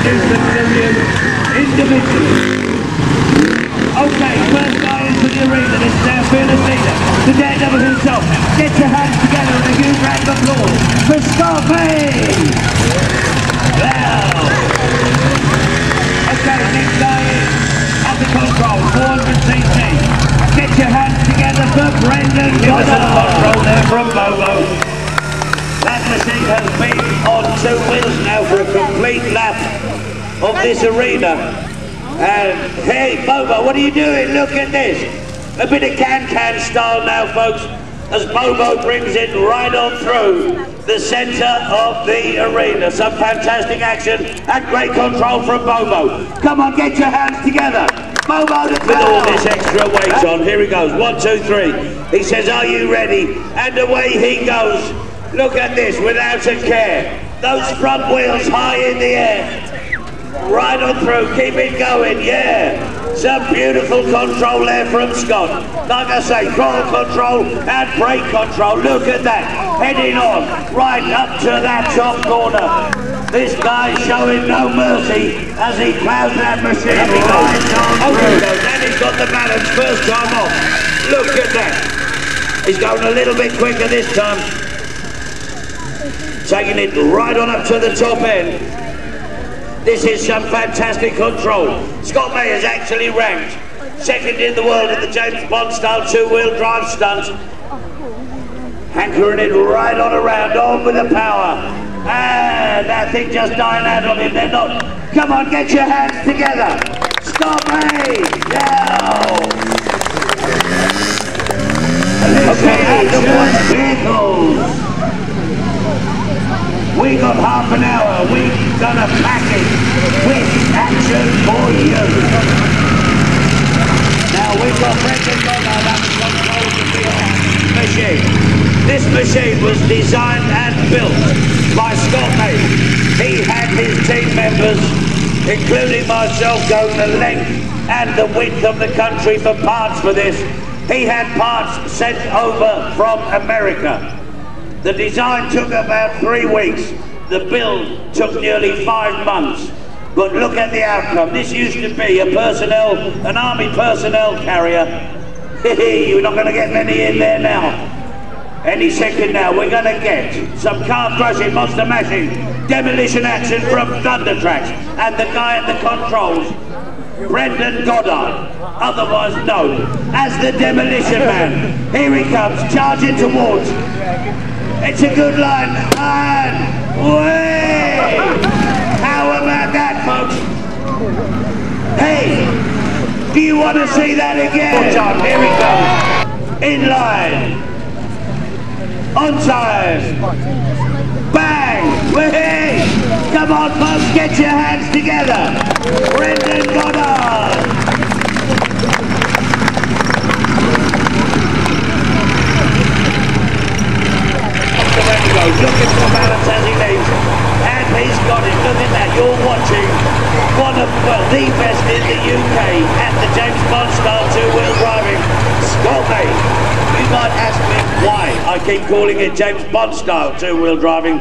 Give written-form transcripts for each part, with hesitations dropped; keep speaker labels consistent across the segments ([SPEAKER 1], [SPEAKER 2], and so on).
[SPEAKER 1] introduce them to you individually. Okay, first guy into the arena, this is our fearless leader, the Daredevil himself. Get your hands together and a huge round of applause for Scott May! Well, okay, next guy is at the control, 400cc. Get your hands together for Brendan. Give us some control there from Bobo. That machine has been on 2 wheels now for a complete lap of this arena. And hey, Bobo, what are you doing? Look at this. A bit of can-can style now, folks, as Bobo brings it right on through the centre of the arena. Some fantastic action and great control from Bobo. Come on, get your hands together. Bobo to with all this extra weight on. Here he goes. 1, 2, 3. He says, are you ready? And away he goes. Look at this, without a care. Those front wheels high in the air. Right on through, keep it going, yeah. Some beautiful control there from Scott. Like I say, throttle control and brake control. Look at that, heading on, right up to that top corner. This guy's showing no mercy as he plows that machine right on through. And he's got the balance first time off. Look at that. He's going a little bit quicker this time. Taking it right on up to the top end. This is some fantastic control. Scott May is actually ranked second in the world at the James Bond style 2-wheel drive stunt. Hankering it right on around, on with the power. And that thing just dying out on him. They're not. Come on, get your hands together. Scott May, now. Okay, the one vehicles. We got half an hour, we gonna pack it with action for you. Now we've got Brendan Goddard up in control of the machine. This machine was designed and built by Scott May. He had his team members, including myself, going the length and the width of the country for parts for this. He had parts sent over from America. The design took about 3 weeks. The build took nearly 5 months. But look at the outcome. This used to be an army personnel carrier. You're not going to get many in there now. Any second now, we're going to get some car crushing, monster mashing, demolition action from Thunder Tracks. And the guy at the controls, Brendan Goddard, otherwise known as the Demolition Man. Here he comes, charging towards. It's a good line, and way! How about that, folks? Hey, do you want to see that again? Here we go. In line. On time. Bang! Way! Come on, folks, get your hands together. Brendan Goddard. Looking for balance as he leaves, and he's got it. Look at that, you're watching one of, well, the best in the UK at the James Bond style 2-wheel driving, Scott May. You might ask me why I keep calling it James Bond style 2-wheel driving.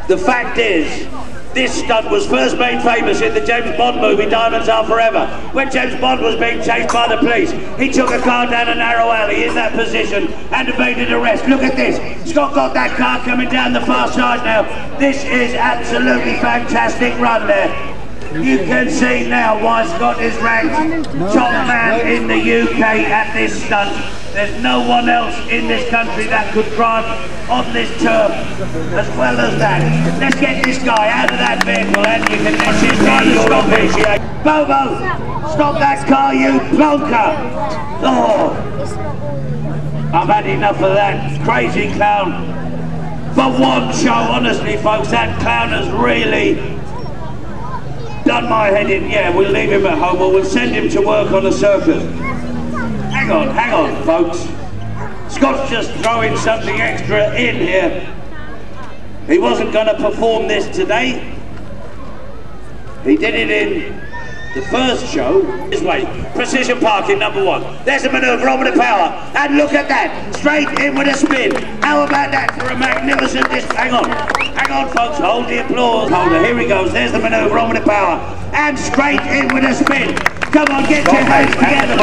[SPEAKER 1] The fact is, this stunt was first made famous in the James Bond movie Diamonds Are Forever. When James Bond was being chased by the police, he took a car down a narrow alley in that position and evaded arrest. Look at this. Scott got that car coming down the far side now. This is absolutely fantastic run there. You can see now why Scott is ranked top man in the UK at this stunt. There's no one else in this country that could drive on this turf as well as that. Let's get this guy out of that vehicle and you can let his rider stop it. Bobo, stop that car, you plonker! Oh, I've had enough of that crazy clown. For one show, honestly folks, that clown has really done my head in. Yeah, we'll leave him at home or we'll send him to work on a circus. Hang on, folks. Scott's just throwing something extra in here. He wasn't going to perform this today. He did it in The first show is wait. Precision parking, number 1. There's a manoeuvre on with the power. And look at that. Straight in with a spin. How about that for a magnificent disc? Hang on. Hang on, folks. Hold the applause. Hold it. Here he goes. There's the manoeuvre on with the power. And straight in with a spin. Come on, get your hands together.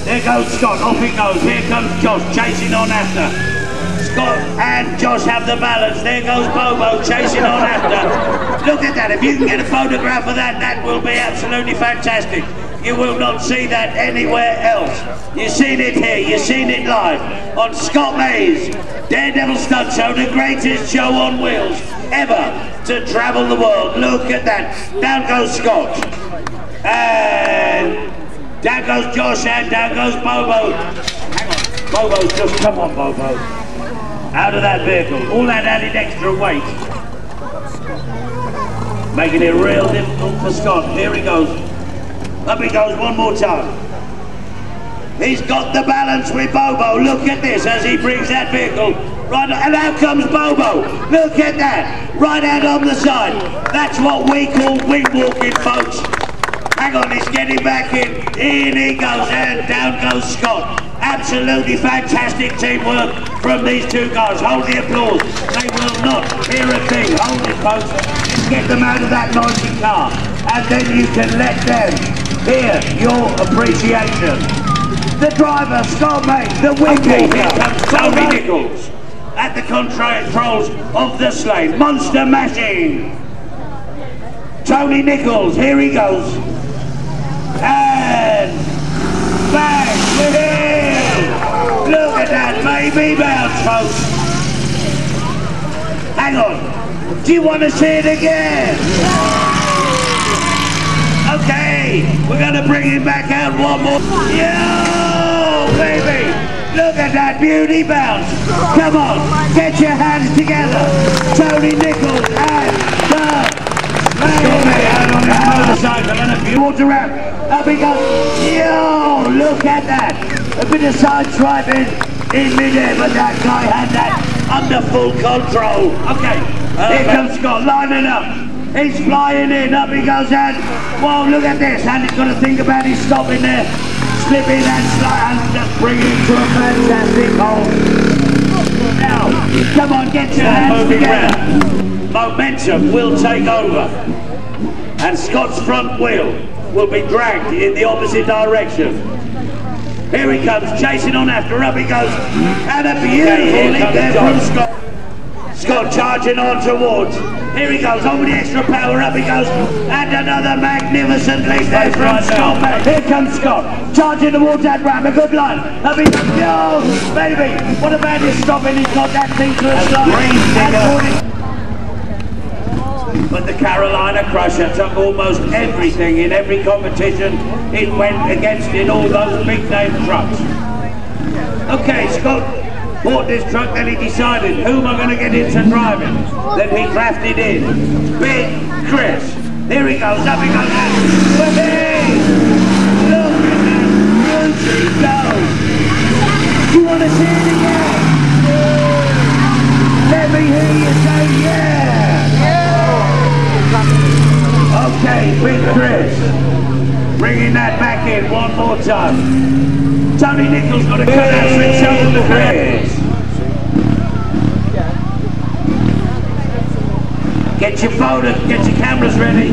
[SPEAKER 1] There goes Scott. Off he goes. Here comes Josh chasing on after. Scott and Josh have the balance. There goes Bobo chasing on after. Look at that. If you can get a photograph of that, that will be absolutely fantastic. You will not see that anywhere else. You've seen it here. You've seen it live on Scott May's Daredevil Stunt Show, the greatest show on wheels ever to travel the world. Look at that. Down goes Scott. And down goes Josh and down goes Bobo. Hang on. Bobo's just come on, Bobo. Out of that vehicle, all that added extra weight, making it real difficult for Scott. Here he goes, up he goes one more time. He's got the balance with Bobo. Look at this as he brings that vehicle right, and out comes Bobo. Look at that, right out on the side. That's what we call wing walking, folks. Hang on, he's getting back in. In he goes, and down goes Scott. Absolutely fantastic teamwork from these two guys. Hold the applause. They will not hear a thing. Hold it, folks. Just get them out of that noisy car, and then you can let them hear your appreciation. The driver, Scott May, the wing walker. Here comes Tony Nichols at the controls of the sleigh. Monster mashing. Tony Nichols, here he goes. And bang, we're here. Look at that baby bounce, folks. Hang on. Do you want to see it again? Okay, we're going to bring him back out one more. Yo, baby. Look at that beauty bounce. Come on, get your hands together. Tony Nichols and the out on his motorcycle and a few water around. Up he goes. Yo, look at that. A bit of side swiping in midair, but that guy had that under full control. Okay, here comes Scott lining up. He's flying in. Up he goes and whoa, look at this. And he's got to think about his stopping there. Slipping and slide and just bringing it to a fantastic hole. Now, come on, get your hands together. Momentum will take over, and Scott's front wheel will be dragged in the opposite direction. Here he comes, chasing on after. Up he goes, and a beautiful leap there from Scott. Scott charging on towards. Here he goes, on with the extra power. Up he goes, and another magnificent leap there from Scott. Here comes Scott, charging towards that ramp. A good line. Up he goes. Yo, baby, what about his stopping? He's got that thing to a slide. But the Carolina Crusher took almost everything in every competition it went against in all those big name trucks. Okay, Scott bought this truck, then he decided, who am I going to get into driving? Then he drafted in Big Chris. Here he goes, up he goes, look at that beauty go. You want to see it again? Let me hear you say yeah. Okay, Big Chris, bringing that back in one more time. Tony Nichols got to cut out for himself on the Chris. Get your cameras ready.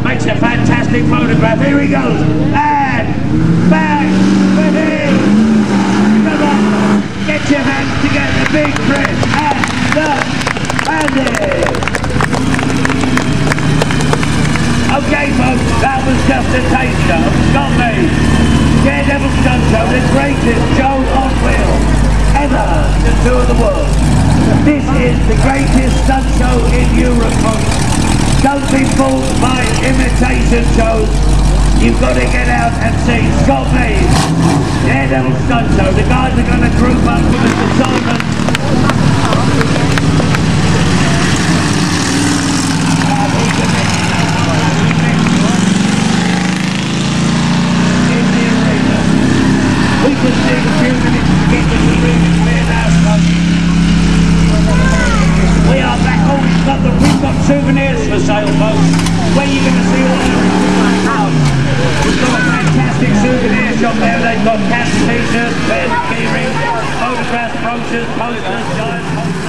[SPEAKER 1] Makes a fantastic photograph. Here he goes. And back for him. Come on, get your hands together, Big Chris and the bandit. Okay folks, that was just a taster of Scott May's Daredevil Stunt Show, the greatest show on wheels ever to tour the world. This is the greatest stunt show in Europe, folks. Don't be fooled by imitation shows. You've got to get out and see Scott May's Daredevil Stunt Show. The guys are going to group up with Mr. Simon. We just need a few minutes to get this arena cleared out, folks. We are back. Oh, we've got posters, giant posters.